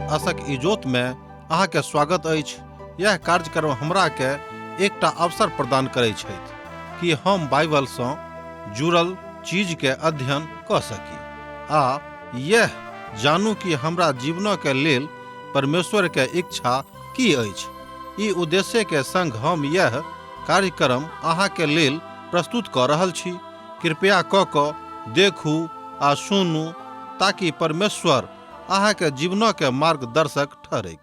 आशक इजोत में अहाँ के स्वागत अछि। यह कार्यक्रम हमरा के एकटा अवसर प्रदान करैत छथि कि हम बाइबल सँ जुड़ल चीज के अध्ययन क सकी आ यह जानू कि हमरा जीवन के लेल परमेश्वर के इच्छा की अछि। ई उद्देश्य के संग हम यह कार्यक्रम अहाँ के लेल प्रस्तुत क रहल छी। कृपया क देखू आ सुनू ताकि परमेश्वर अहाँ के जीवन के मार्गदर्शक ठहरे।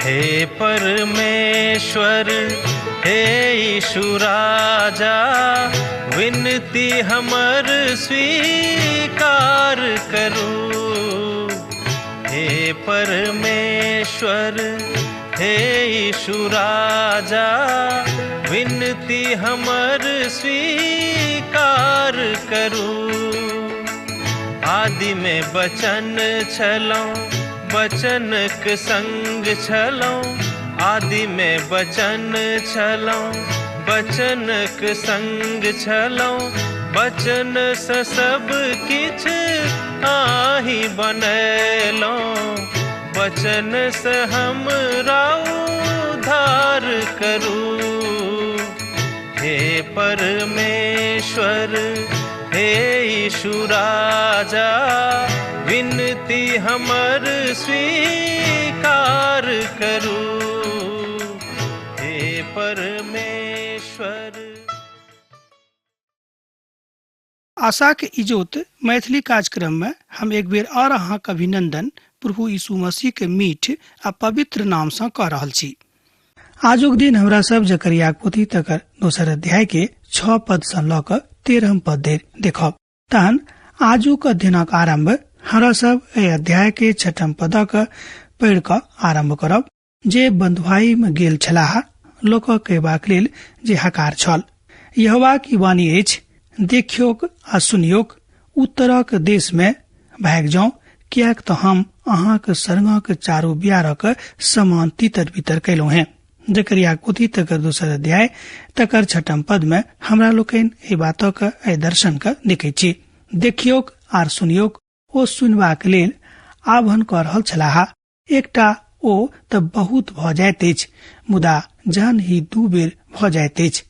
हे परमेश्वर हे यीशु राजा, विनती हमर स्वीकार करू। हे परमेश्वर हे यीशु राजा, विनती हमर स्वीकार करू। आदि में वचन छलहुँ, वचनक संग छलहुँ। आदि में वचन छलहुँ, वचनक संग छलहुँ। वचन सँ सब किछ आहि बनैलहुँ। वचन सँ हमरा उद्धार करू। हे परमेश्वर हे यीशु राजा, विनती हमर स्वीकार करू। हे परमेश्वर। आशा के इजोत मैथिली कार्यक्रम में हम एक बेर और अहाँक अभिनंदन प्रभु यीशु मसीह के मीठ आ पवित्र नाम से कह रहल छी। आजुक दिन हमरा सब जकरिया पोथी तकर दोसर अध्याय के 6 पद से ल क 13 पद देखब। तहन आजुक अध्ययनक आरंभ हमरा सब एहि अध्याय के 6 पदक पढ़ क आरंभ करब। जे बंधुआई में गेल छलाह, लोक कहबाक लेल जे हकार छल, यहोवा की वाणी अछि, देखियोक आ सुनियोक, उत्तरक देश में भाग जाऊ, कियाक तो हम अहाँक सरंगक चारू बियारक समान तितर बितर कैलहुँ हैं। जकरिया पोथी तकर दोसर अध्याय तकर 6 पद में हमरा लोकनि एहि बातक एहि दर्शनक देखै छी। देखियोक आर सुनियोक, ओ सुनबाक लेल आह्वान क रहल छलाह। एकटा ओ त बहुत भ जाइत अछि, मुदा जहन ही 2 बेर भ जाइत अछि,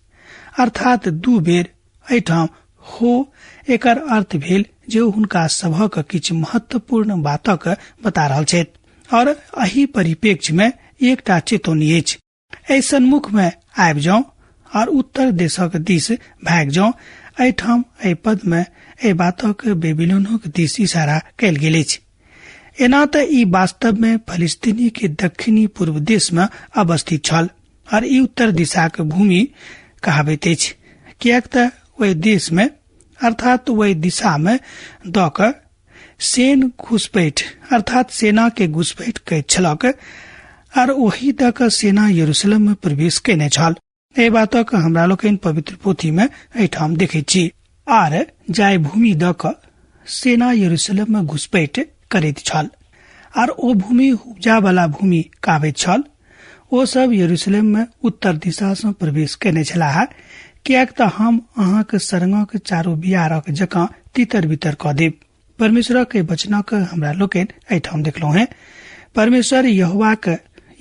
अर्थात 2 बेर एहिठाम हो, एकर अर्थ भेल जे हुनका सभक किछु महत्वपूर्ण बातक बता रहल छथि और एहि परिप्रेक्ष्य में एकटा चेतौनी अछि। एहि सन्मुख में आबि जाऊ और उत्तर देशक दिस भाग जाऊ। एहिठाम एहि पद में एहि बातक बेबीलोनक दिस इशारा कयल गेल अछि। एना त ई वास्तव में फलिस्तीनी के दक्षिणी पूर्व देश में अवस्थित छल और ई उत्तर दिशाक भूमि कहाबैत अछि, कियाक त ओहि देश में अर्थात वही दिशा में द क सेन घुसपैठ अर्थात सेना के घुसपैठ कैत छलक और ओही द क सेना यरूशलेम में प्रवेश केने छल। एहि बातक हमरा लोकनि पवित्र पोथी में एहिठाम देखै छी। आर जाय भूमि द क सेना यरूशलेम में घुसपैठ करैत छल और ओ भूमि उपजा वाला भूमि कहबैत छल। ओ सब यरूशलेम में उत्तर दिशा से प्रवेश केने छलाह, कियाक त हम अहाँक सरंगक चारू बियारक जकाँ तितर बितर क देब। परमेश्वरक वचनक हमरा लोकनि एहिठाम देखलहुँ हैं। परमेश्वर यहोवाक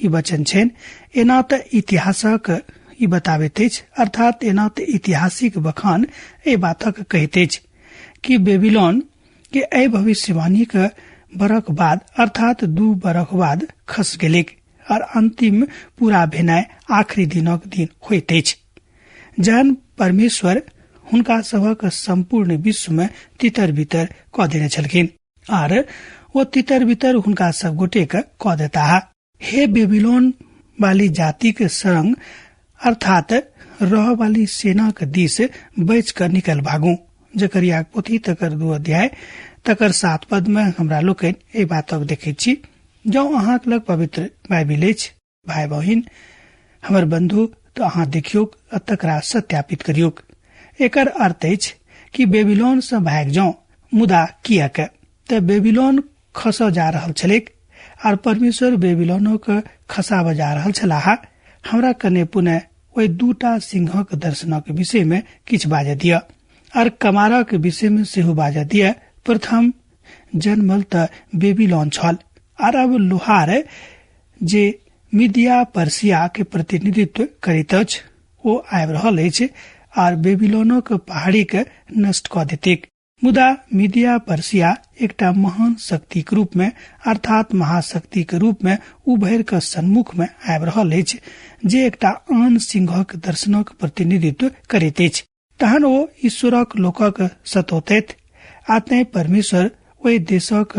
ई वचन छनि। एना त इतिहासक ई बताबैत अछि, अर्थात एना त ऐतिहासिक बखान एहि बातक कहैत अछि कि बेबीलोन के एहि भविष्यवाणी के बरख बाद अर्थात 2 बरख बाद खस गेलिक और अंतिम पूरा भेनाय आखिरी दिनक दिन होइत अछि, जहन परमेश्वर हुनका सभक संपूर्ण विश्व में तितर बितर क देने छलखिन और वो तितर बितर हुनका सब गोटे के क देता। हे बेबीलोन वाली जाति के सरंग अर्थात रह वाली सेना के दिस बच कर निकल भागू। जकरिया पोथी तकर 2 अध्याय तकर 7 पद में हमरा लोग ए बातक देखे छी। जो अहाँ लग पवित्र बाइबिल अछि भाई बहिन हमर बंधु तो अहाँ देखियो तकरा सत्यापित करियो। एकर अर्थ अछि कि बेबीलोन से भाग जाओ, मुदा कियाक त बेबीलोन खस जा रहल छलेक और परमेश्वर बेबीलोनो के खसाब जा रहल छलाह। हमरा कने पुनः ओहि 2टा सिंहक दर्शनक विषय में किछ बाजे दिया और कमारक विषय में सेहो बाजे दिया। प्रथम जन्मल त बेबीलोन छल और अब लोहार जे मीडिया पर्सिया के प्रतिनिधित्व करैत अछि ओ आबि रहल अछि और बेबीलोनो के पहाड़ी के नष्ट क देतेक। मुदा मीडिया पर्सिया एकटा महान शक्ति के रूप में अर्थात महाशक्ति के रूप में उभर के सन्मुख में आबि रहल अछि जे एकटा आन सिंहक दर्शनक प्रतिनिधित्व करैत अछि। तहन ओ ईश्वरक लोकक सतोतैत आते परमेश्वर ओहि देशक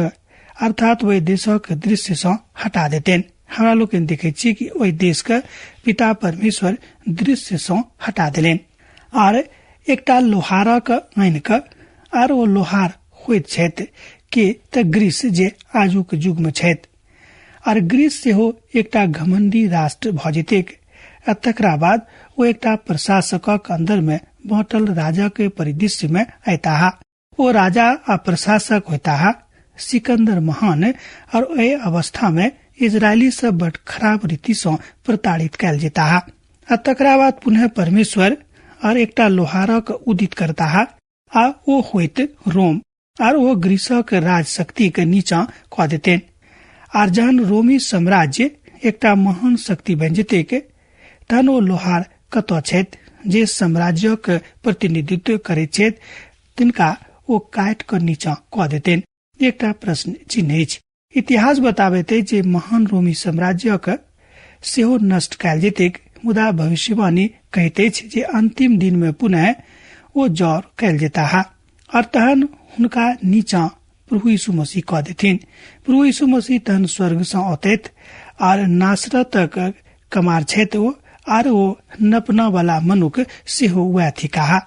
अर्थात ओहि देशक दृश्य से हटा देतेन। हमरा लोग देखे छी कि ओहि देश के पिता परमेश्वर दृश्य से हटा दिलेन और एकटा लोहारक आनि के और ओ लोहार होइत छथि के त ग्रीस जे आजुक युग में छथि और ग्रीस सेहो एकटा घमंडी राष्ट्र भ जेतेक। तकरा बाद ओ एकटा प्रशासकक अंदर में बाँटल राजा के परिदृश्य में अयताह। ओ राजा आ प्रशासक होता सिकंदर महान और ए अवस्था में इजरायली सब बड़ खराब रीति से प्रताड़ित कैल जेता। तकरा बाद पुनः परमेश्वर और एकटा लोहारक उदित करता आ ओ होइत रोम और वो ग्रीसक राज शक्ति के नीचा क देतेन। और जहन रोमी साम्राज्य एकटा महान शक्ति बन जेते के तहन ओ लोहार कत छथि जे साम्राज्यक प्रतिनिधित्व करे छथि तिनका ओ काट क नीचा क देतेन। एकटा प्रश्न चिन्ह अछि। इतिहास बताबैत जे महान रोमी साम्राज्यक सेहो नष्ट कैल जेतेक। मुदा भविष्यवाणी कहते जे अंतिम दिन में पुनः वो जौर कैल जेता और तहन हुनका नीचा प्रभु यीशु मसीह क देथिन। प्रभु यीशु मसीह तहन स्वर्ग से औतैत और नासरतक कमार छथि और वो नपना वाला मनुख सेहो वह थिकाहा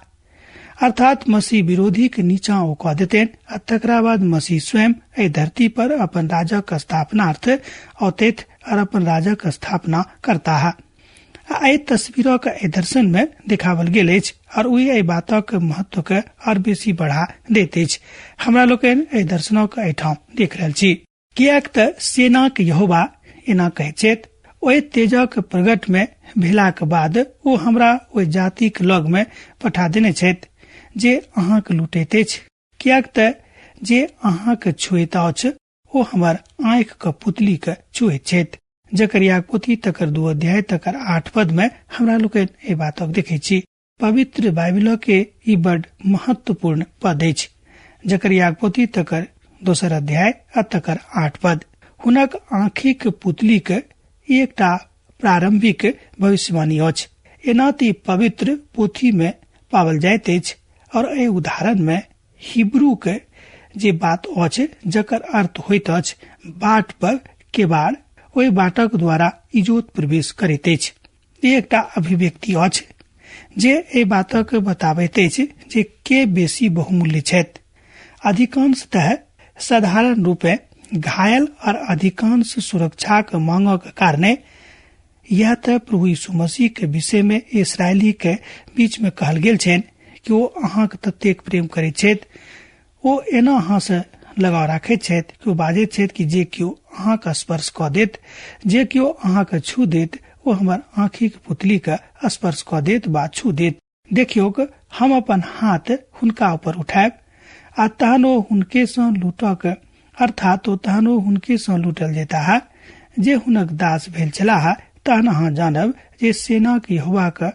अर्थात मसीह विरोधी के नीचा वो क देतेन। तकरा बाद मसीह स्वयं ए धरती पर अपन राजा का स्थापनार्थ औतैत और अपन राजा का स्थापना करता है। ए तस्वीरों का दर्शन में दिखावल गेल अछि और उही ए बातक महत्व के और बेसी बढ़ा देते अछि। हमरा लोग ए दर्शनों के ठाम देख रहल छी। कियाक त सेना के यहोवा एना कहै छथि ओहि तेजक प्रगट में भेला के बाद ओ हमरा ओहि जाति के लग में पठा देने छथि जे अहाँ के लुटैत अछि। कियाक त जे अहाँ के छुएत अछि ओ हमर आँखि के पुतली के छुएत छथि। जकरिया पोथी तकर 2 अध्याय तकर 8 पद में हमरा लोग ए बातक देखे छी। पवित्र बाइबिल के ई बड़ महत्वपूर्ण पद अछि। जकरिया पोथी तकर 2 अध्याय तकर 8 पद हुनक आँखिक पुतली के एकटा प्रारंभिक भविष्यवाणी अछि। एना ती पवित्र पोथी में पावल जाइत अछि और ए उदाहरण में हिब्रू के जे बात अछि जकर अर्थ होइत अछि बाट पर केबाड़ ओहि बाटक द्वारा इजोत प्रवेश करैत अछि। एकटा अभिव्यक्ति अछि जे ए बातक बताबैत अछि जे के बेसी बहुमूल्य छथि। अधिकांशतः साधारण रूपे घायल और अधिकांश सुरक्षा के मांगक कारणे यह त प्रभु यीशु मसीह के विषय में इसराइली के बीच में कहल गेल छनि कि वो अहाँ के ततेक प्रेम करैत छथि ओ एना अहाँ से लगाव राखैत छथि कि बाजैत छथि कि जे केओ अहाँ के स्पर्श क देत जे केओ अहाँ के छू देत ओ हमर आँखि के पुतली के स्पर्श क देत बा छू देत। देखियो हम अपन हाथ हुनका ऊपर उठायब आ तहन ओ हुनके सँ लूटक अर्थात ओ तहन ओ हुनके सँ लूटल जेता है जे हुनक दास भेल छलाह। तहन अहाँ जानब जे सेना के यहोवा के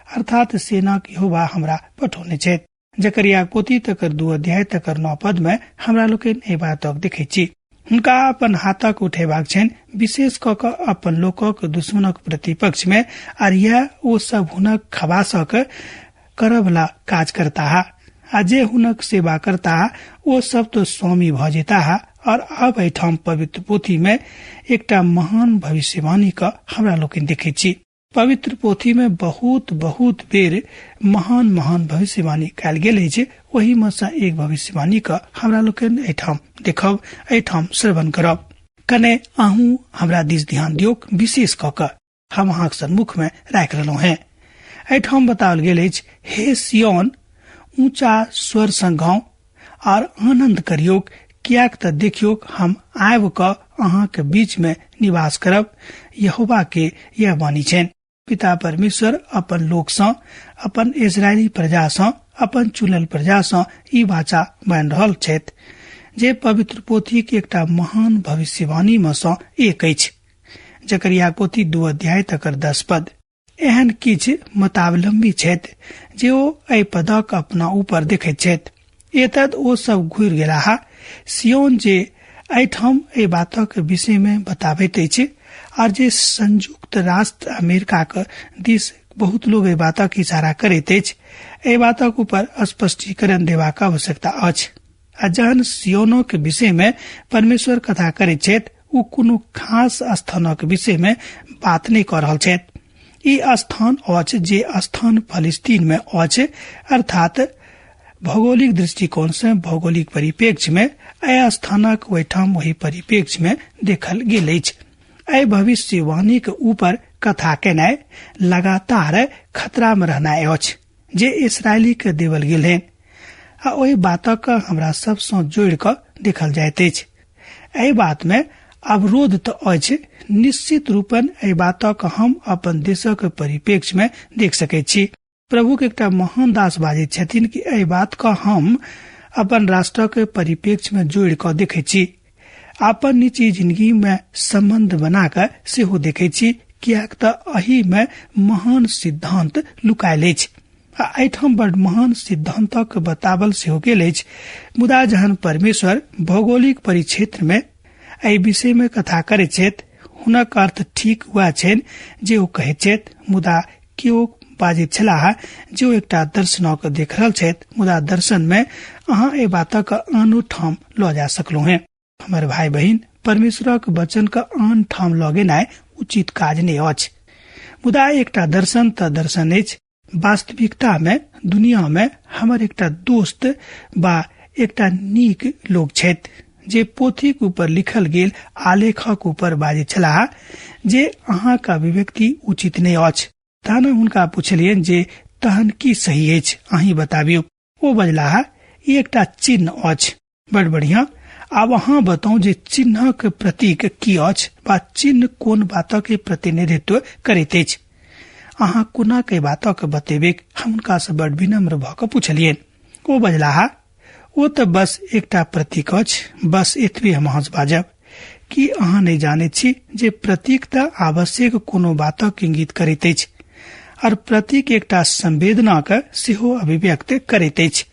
अर्थात सेना के यहोवा हमरा पठौने छथि। जकरिया पोथी तकर 2 अध्याय तकर 9 पद में हमरा लोग ए बातक देखे छी। हुनका अपन हाथक उठेबाक छनि विशेष क के अपन लोकक दुश्मनक प्रतिपक्ष में और यह ओ सब हुनक खबासक करबला काज करता है आ जे हुनक सेवा करता है वो सब तो स्वामी भ जेता है। और अब एठाम पवित्र पोथी में एकटा महान भविष्यवाणी का हमरा लोग देखे छी। पवित्र पोथी में बहुत बहुत बेर महान महान भविष्यवाणी कयल गेल अछि। वही में से एक भविष्यवाणी का हमरा लोकन एठाम देखब, एठाम श्रवण करब। कने आहू हमरा दिस ध्यान दियो, विशेष कऽ हम अहाँक सम्मुख में राख रहलौ हैं। एठाम बताओल गेल अछि, हे सियोन ऊंचा स्वर सँ गाओ और आनंद करियो, कियाक त देखियो हम आबि कऽ अहाँके बीच में निवास करब। यहोवा के यह वाणी छनि। पिता परमेश्वर अपन लोक सँ, अपन इजरायली प्रजा सँ, अपन चुनल प्रजा सँ ई वाचा बान्हि रहल छथि, जे पवित्र पोथी के एकटा महान भविष्यवाणी में सँ एक अछि। जकरिया पोथी 2 अध्याय तकर 10 पद एहन किछ मतावलंबी छथि जे ओ एहि पदक अपना ऊपर देखैत छथि। एतद ओ सब घुरि गेलाह। सियोन जे एहिठाम एहि बातक विषय में बताबैत अछि, और जे संयुक्त राष्ट्र अमेरिका के दिस बहुत लोग एहि बातक इशारा करैत अछि, एहि बातक ऊपर स्पष्टीकरण देबाक आवश्यकता अछि। आ जहन सियोनो के विषय में परमेश्वर कथा करैत छथि, ओ कोनो खास स्थानक विषय में बात नहि कऽ रहल छथि। ई स्थान अछि जे स्थान फलिस्तीन में अछि, अर्थात भौगोलिक दृष्टिकोण से भौगोलिक परिप्रेक्ष्य में एहि स्थानक ओहिठाम वही परिप्रेक्ष्य में देखल गेल अछि। एहि भविष्यवाणी के ऊपर कथा केनाइ लगातार खतरा में रहनाइ अछि जे इसराइली के देवल गेल है। आ ओहि बातक हमरा सब सँ जोड़ि कऽ देखल जाइत अछि। एहि बात में अवरोध तऽ अछि, निश्चित रूपन एहि बातक हम अपन देशक परिप्रेक्ष्य में देख सकैत छी। प्रभु के एकटा महान दास बाजैत छथिन कि एहि बात का हम अपन राष्ट्रक परिप्रेक्ष्य में जोड़ि कऽ देखैत छी, अपन निजी जिंदगी में संबंध बना कऽ सेहो देखैत छी, कियाक तऽ एहि में महान सिद्धांत लुकायल अछि। आ एहिठाम बड़ महान सिद्धांतक बतावल सेहो गेल अछि। मुदा जहन परमेश्वर भौगोलिक परिक्षेत्र में एहि विषय में कथा करैत छथि, हुनक अर्थ ठीक हुआ छनि जे ओ कहैत छथि। मुदा केओ बाजैत छलाह जे ओ एकटा दर्शनक देख रहल छथि, मुदा दर्शन में अहाँ एहि बातक आनो ठाम लऽ जा सकलहुँ हैं। हमर भाई बहिन, परमेश्वरक वचन का आन ठाम लऽ गेनाइ उचित काज नहि अछि। मुदा एकटा दर्शन तऽ दर्शन अछि। वास्तविकता में दुनिया में हमर एकटा दोस्त बा एकटा नीक लोग छथि जे पोथी के ऊपर लिखल गेल आलेखक ऊपर बाजै छलाह जे अहाँक अभिव्यक्ति उचित नहि अछि। तहन हुनका पुछलियनि जे तहन की सही अछि, अहीं बताबियौ। ओ बजलाह, ई एकटा चिन्ह अछि। बड़ बढ़िया, आब अहाँ बताउ जे चिन्हक प्रतीक की अछि, वा चिन्ह कोन बातक प्रतिनिधित्व करैत अछि। अहाँ कोना के बातक बतेबे, हम हुनका से बड़ विनम्र भऽ कऽ पुछलियनि। ओ बजलाह, ओ तऽ बस एकटा प्रतीक अछि, बस एतबे हम अहाँ बाजब। की अहाँ नहि जानैत छी जे प्रतीक तऽ आवश्यक कोनो बातक इंगित करैत अछि, और प्रतीक एकटा संवेदना के सेहो अभिव्यक्त करैत अछि।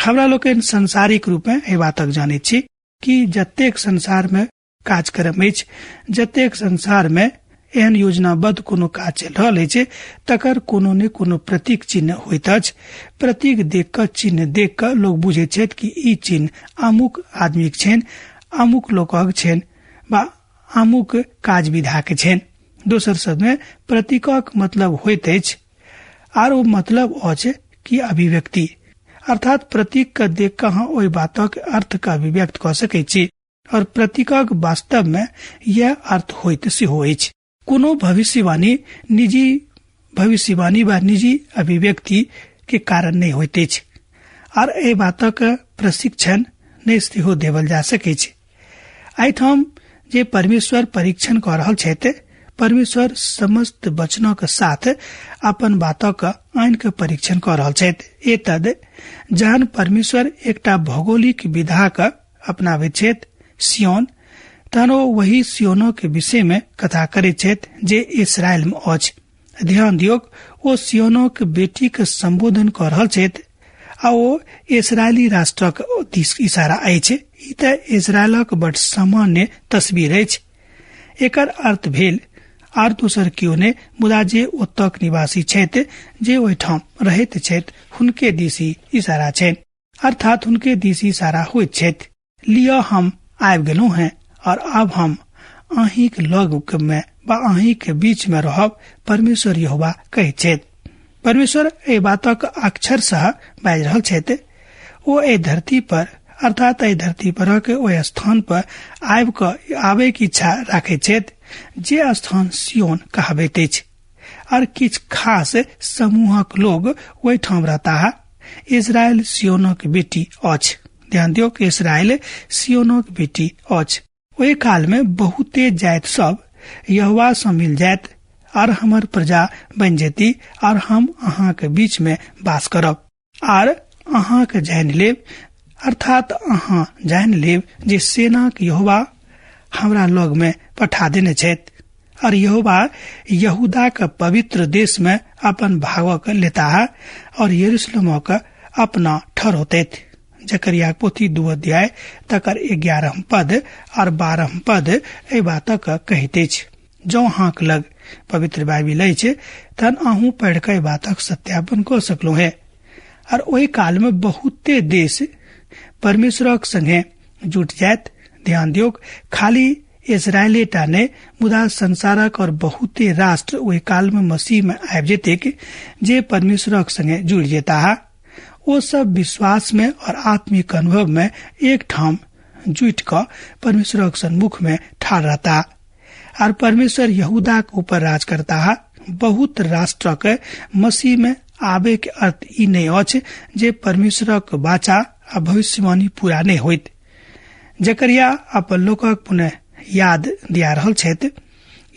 हमरा लोकनि संसारिक रूप में एहि बातक जानैत छी कि जतेक संसार में कार्यक्रम अछि, जतेक संसार में एहन योजनाबद्ध कोनो काज चलि रहल अछि, तकर कोनो ने कोनो प्रतीक चिन्ह होइत अछि। प्रतीक देख कऽ, चिन्ह देख कऽ लोग बुझैत छथि कि ई चिन्ह अमुक आदमीक छनि, अमुक लोकक छनि, वा अमुक काज विधा के छनि। दोसर शब्द में प्रतीकक मतलब होइत अछि, आर ओ मतलब अछि कि अभिव्यक्ति, अर्थात प्रतीक के देख कऽ अहाँ ओहि बातक अर्थ के अभिव्यक्त कऽ सकैत छी, और प्रतीकक वास्तव में यह अर्थ होइत सेहो अछि। कोनो भविष्यवाणी निजी भविष्यवाणी वा निजी अभिव्यक्ति के कारण नहीं होइत अछि, और एहि बातक प्रशिक्षण नहीं सेहो देवल जा सकैत अछि। एहिठाम जे परमेश्वर परीक्षण कऽ रहल छथि, परमेश्वर समस्त वचनक साथ अपन बातक आइन के परीक्षण कऽ रहल छथि। एतद जहन परमेश्वर एकटा भौगोलिक विधा के अपनाबैत छथि, सियोन, तहन ओ वही सियोनो के विषय में कथा करैत छथि जे इस्राएल में अछि। ध्यान दियौ, ओ सियोनो के बेटी के संबोधन कऽ रहल छथि, आ ओ इस्राएली राष्ट्रक दिस इशारा अछि। ई तऽ इस्राएलक बड़ सामान्य तस्वीर अछि। एकर अर्थ भेल आर दोसर कियो ने, मुदा जे ओतक निवासी छथि, जे ओहिठाम रहैत छथि, हुनके दिसी इशारा छनि, अर्थात हुनके दिसी इशारा होइत छथि। लिअ हम आबि गेलहुँ हैं, और अब हम अहींक लग में बा अहीं के बीच में रहब परमेश्वर यहोवा कहै छथि। परमेश्वर ए बातक अक्षर सह बाजि रहल छथि। ओ ए धरती पर अर्थात ए धरती पर के ओ स्थान पर आबे की इच्छा राखे छथि जे स्थान सियोन कहाबैत अछि। और किछ खास समूहक लोग ओहि ठाम रहता है। इजराइल सियोनक बेटी अछि। ध्यान दियो कि इजराइल सियोनक बेटी अछि। ओहि काल में बहुते जाति सब यहोवा से मिल जायत और हमर प्रजा बन जेती और हम अहाँ के बीच में वास करब और अहाँ के जान लेब अर्थात अहाँ जान लेब जे सेना के यहोवा हमरा लग में पठा देने छथि और यहोवा यहूदा के पवित्र देश में अपन भागवक लेता है और यरूशलेम का अपना ठहरौते। जकरिया पोथी 2 अध्याय तकर 11 पद और 12 पद ए बातक कहते छ। जो हाँक लग पवित्र बाइबिल अछि तन अहूँ पढ़ के बातक सत्यापन कर सकलो है। और ओहि काल में बहुते देश परमेश्वरक संगे जुट जायत। ध्यान दियो खाली इजराइलेटा ने मुदा संसारक और बहुते राष्ट्र ओहि काल में मसीह में आबि जेते जे परमेश्वरक संगे जुड़ जेता है। वो सब विश्वास में और आत्मिक अनुभव में एक ठाम जुट कर परमेश्वर के सन्मुख में ठाड़ रहता और परमेश्वर यहूदा के ऊपर राज करता है। बहुत राष्ट्र के मसीह में आबे के अर्थ ई नहीं अछि जे परमेश्वर के बाचा आ भविष्यवाणी पूरा नहीं होइत। जकरिया अपन लोकक पुनः याद दिया रहल छथि।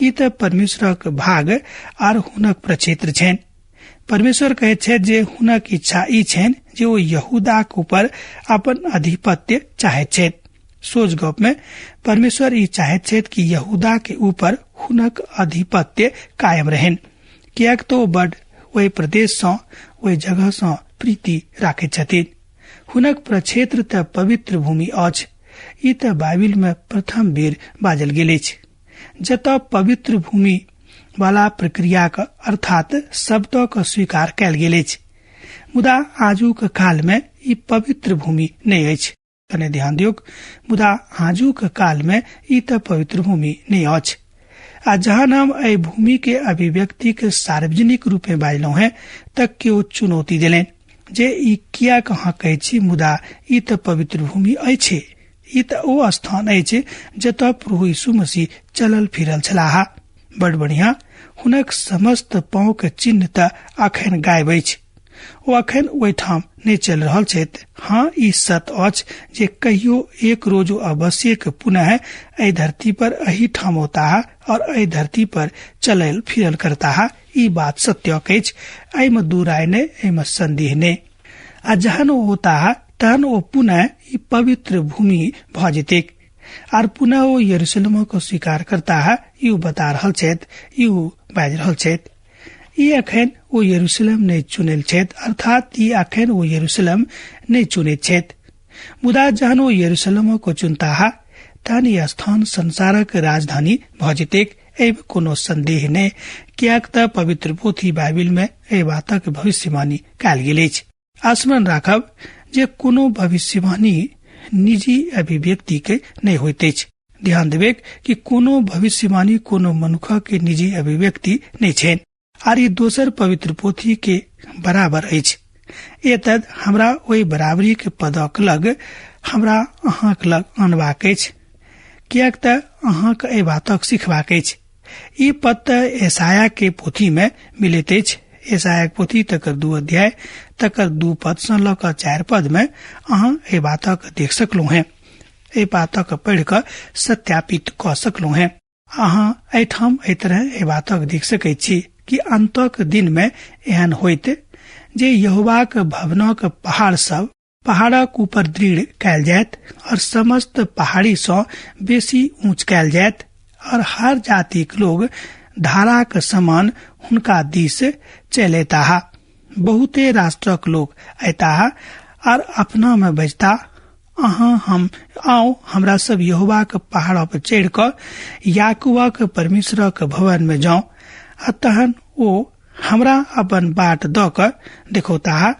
ई त परमेश्वर के भाग आर हुनक प्रक्षेत्र छनि। परमेश्वर कहे छे जे हुनक इच्छा ई छेन जे वो यहूदा के ऊपर अपन अधिपत्य चाहे छे। सोच गप में परमेश्वर ई चाहे छे कि यहूदा के ऊपर हुनक अधिपत्य कायम रहेन, कियाक तो बड़ वही प्रदेश से वही जगह से प्रीति राखे छथिन। हुनक प्रक्षेत्र त पवित्र भूमि अछि। ई त बाइबिल में प्रथम बेर बाजल गेल अछि जतऽ पवित्र भूमि वाला प्रक्रिया का अर्थात शब्दों का स्वीकार कयल गेल अछि। मुदा आजुक काल में ई पवित्र भूमि नहीं अछि। कने ध्यान दियौ, मुदा आजुक काल में ई त पवित्र भूमि नहीं अछि। आ जहां हम एहि भूमि के अभिव्यक्ति के सार्वजनिक रूप में बाजलौ है तक के ओ चुनौती दिलेन जे ई किया कहाँ कहै छी मुदा ई त पवित्र भूमि अछि। ई त ओ स्थान अछि जतऽ प्रभु यीशु मसीह चलल फिरल छलाह। बड़ बढ़िया हुनक समस्त पाँव के चिन्ह त अखन गायब अछि। ओ अखन ओहि ठाम नहीं चल रहल छथि। हाँ, ई सत अछि जे कहियो एक रोज अवश्य पुनः एहि धरती पर अही ठाम होता है और एहि धरती पर चलल फिरल करता है। ई बात सत्य अछि। एहि में दूर आय ने, एहि में संदेह ने। आ जहन ओ होता है तहन ओ पुनः ई पवित्र भूमि भ जेते और पुनः वो यरूशलेम को स्वीकार करता है। यू बता रहल छथि, यू बाज रहल छथि। ई अखन वो यरूशलेम नहीं चुनेल छथि, अर्थात ई अखन वो यरूशलेम नहीं चुने छथि। मुदा जहन वो यरूशलेम को चुनता है तहन ई स्थान संसारक राजधानी भ जेते। एहि कोनो संदेह नहीं, कियाक त पवित्र पोथी बाइबिल में एहि बातक भविष्यवाणी कयल गेल अछि। स्मरण राखब जे कोनो भविष्यवाणी निजी अभिव्यक्ति के नहीं होइत अछि। ध्यान देवे कि कोनो भविष्यवाणी कोनो मनुष्य के निजी अभिव्यक्ति नहीं छेन और ये दोसर पवित्र पोथी के बराबर अछि। एतद हमरा ओहि बराबरी के पदक लग हमरा अहाँक लग अनबाक अछि, कियाक त अहाँक एहि बातक सिखबाक अछि। ई पद त यशाया के पोथी में मिलैत अछि। यशाया के पोथी तकर 2 अध्याय तकर 2 पद से ल क 4 पद में अहाँ ए बातक देख सकलो हैं। ए बातक पढ़ कर सत्यापित क सकलो हैं। अहाँ एठाम एहि तरह ए बातक देख सकै छी कि अंतक दिन में एहन होइत जे यहोवाक भवनक पहाड़ सब पहाड़क ऊपर दृढ़ कयल जायत और समस्त पहाड़ी से बेसी ऊंच कयल जायत और हर जाति के लोग धारा के समान हुनका दिस चलेता है। बहुते राष्ट्रक लोग ऐता है और अपना में बजता, अहाँ हम आओ हमरा सब यहोवा के पहाड़ पर चढ़ कर याकूबा के परमेश्वर के भवन में जाओ। तहन वो हमरा अपन बाट द कर देखौता है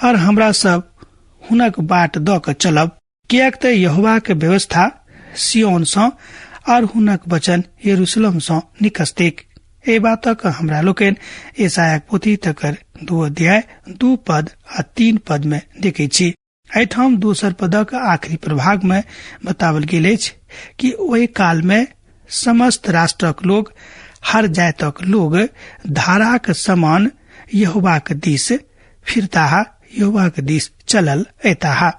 और हमरा सब हुनक बाट द कर चलब। कियाक त यहोवा के व्यवस्था सियोन से और हुनक वचन यरूशलेम से निकसतेक। ए बातक हमरा लोकन यशायाह पोथी तकर 2 अध्याय 2 पद आ 3 पद में देखे छी। एठाम दोसर पदक आखिरी प्रभाग में बतावल गेल अछि कि ओहि काल में समस्त राष्ट्रक लोग, हर जातक लोग धाराक समान यहोवाक दिस फिरताहा, यहोवाक दिस चलल एताहा।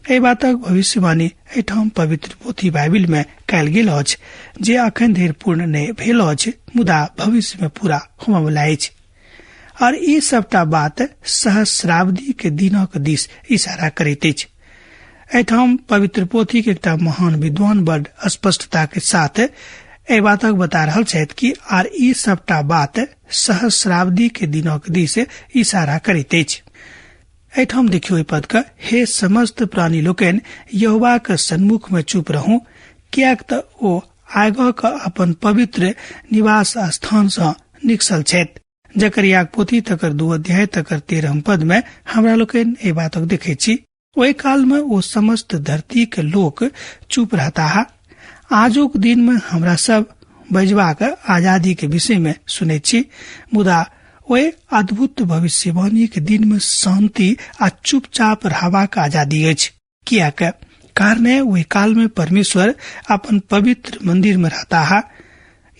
ए बातक भविष्यवाणी एठाम पवित्र पोथी बाइबिल में कयल गेल अछि, जे अखन धरि पूर्ण नहि भेल अछि, मुदा भविष्य में पूरा होमय वला अछि। और ई सबटा बात सहस्राब्दी के दिनक दिस इशारा करैत अछि। एठाम पवित्र पोथी के एकटा महान विद्वान बड़ स्पष्टता के साथ ए बातक बता रहल छथि कि आर ई सबटा बात सहस्राब्दी के दिनक दिस इशारा करैत अछि। एठाम देखियो पद का, हे समस्त प्राणी लोकन यहोवा के सन्मुख में चुप रहू, कियाक त ओ आगक अपन पवित्र निवास स्थान से निकसल छथि। जकरिया पोथी तकर 2 अध्याय तकर 13 पद में हमरा लोकन ए बातक देखे छी। ओहि काल में ओ समस्त धरती के लोक चुप रहता। आजुक दिन में हमरा सब बजबाक आजादी के विषय में सुने छी, मुदा ओहि अद्भुत भविष्यवाणी के दिन में शांति आ चुपचाप रहबाक आजादी अछि। कियाक कारण ओहि काल में परमेश्वर अपन पवित्र मंदिर में रहता।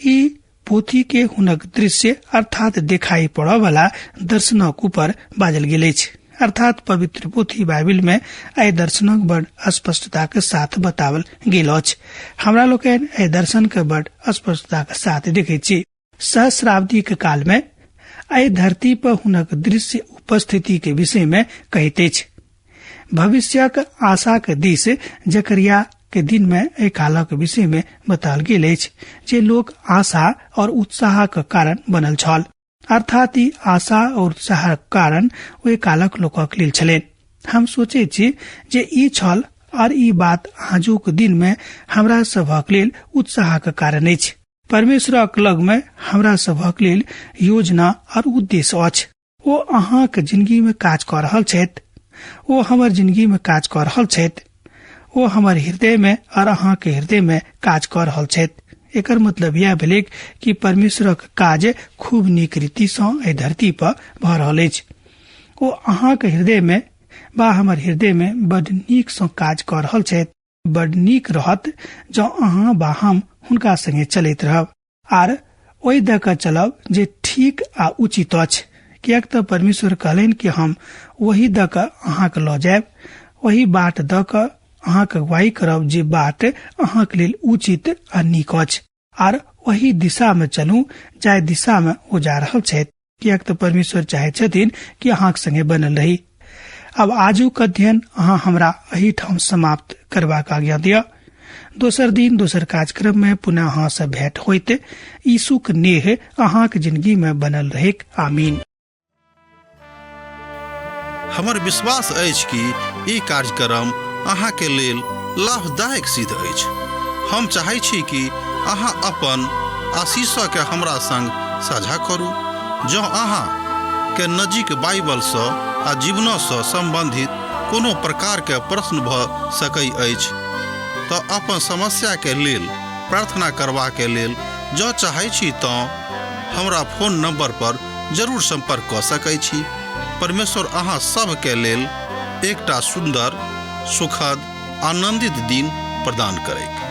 ई पोथी के हुनक दृश्य अर्थात दिखाई पड़े वाला दर्शनक ऊपर बाजल गेल अछि, अर्थात पवित्र पोथी बाइबिल में एहि दर्शनक बड़ स्पष्टता के साथ बतावल गेल अछि। हमरा लोकन एहि दर्शन के बड़ स्पष्टता के साथ देखे छी। सहस्राब्दी के काल में एहि धरती पर हुनक दृश्य उपस्थिति के विषय में कहैत अछि। भविष्यक आशा के दिस जकरिया के दिन में एहि कालक विषय में बताल गेल अछि, जे लोक आशा और उत्साह के कारण बनल छल, अर्थात ई आशा और उत्साह के कारण ओहि कालक लोकक लेल छलनि। हम सोचे छी जे ई छल और ई बात आजुक दिन में हमरा सभक लेल उत्साह के कारण अछि। परमेश्वरक लग में हमरा सभक लेल योजना और उद्देश्य अछि। ओ अहाँक जिंदगी में काज कर रहल छथि, ओ हमर जिंदगी में काज कर रहल छथि, ओ हमर हृदय में और अहाँके हृदय में काज कर रहल छथि। एकर मतलब यह भेलै कि परमेश्वरक काज खूब नीक रीति सँ एहि धरती पर भ रहल अछि। ओ अहाँके हृदय में बा हमर हृदय में बड़ नीक सँ काज कर रहल छथि। बड़ नीक रहत जँ अहाँ बा हम हुनका संगे चलैत रहब आर ओहि द क चलब जे ठीक आ उचित अछि। कियाक त परमेश्वर कहलनि कि हम वही द क अहाँके ल जायब, वही बाट द क अहाँके अगुवाई करब जे बाट अहाँके लेल उचित आ नीक अछि, आर वही दिशा में चलू जाहि दिशा में ओ जा रहल छथि। कियाक त परमेश्वर चाहे छथिन कि अहाँके संगे बनल रही। अब आजुक अध्ययन अहाँ हमरा एही ठाम समाप्त करबाक आज्ञा दिया। दोसर दिन दोसर कार्यक्रम में पुनः अहाँ से भेंट होइत। यीशुक नेह अहाँके जिंदगी में बनल रहे। आमीन। हमर विश्वास अछि कि ई कार्यक्रम अहाँके लेल लाभदायक सिद्ध अछि। हम चाहै छी कि अहाँ अपन आशीषके हमरा संग साझा करू। जँ अहाँ के नजीक बाइबल सँ आ जीवन सँ संबंधित कोनो प्रकार के प्रश्न भ सकै अछि तऽ अपन समस्या के लेल प्रार्थना करबा के लेल जँ चाहै छी तऽ हमरा फोन नंबर पर जरूर संपर्क कऽ सकै छी। परमेश्वर अहाँ सब के लेल एकटा सुंदर, सुखद, आनंदित दिन प्रदान करैक।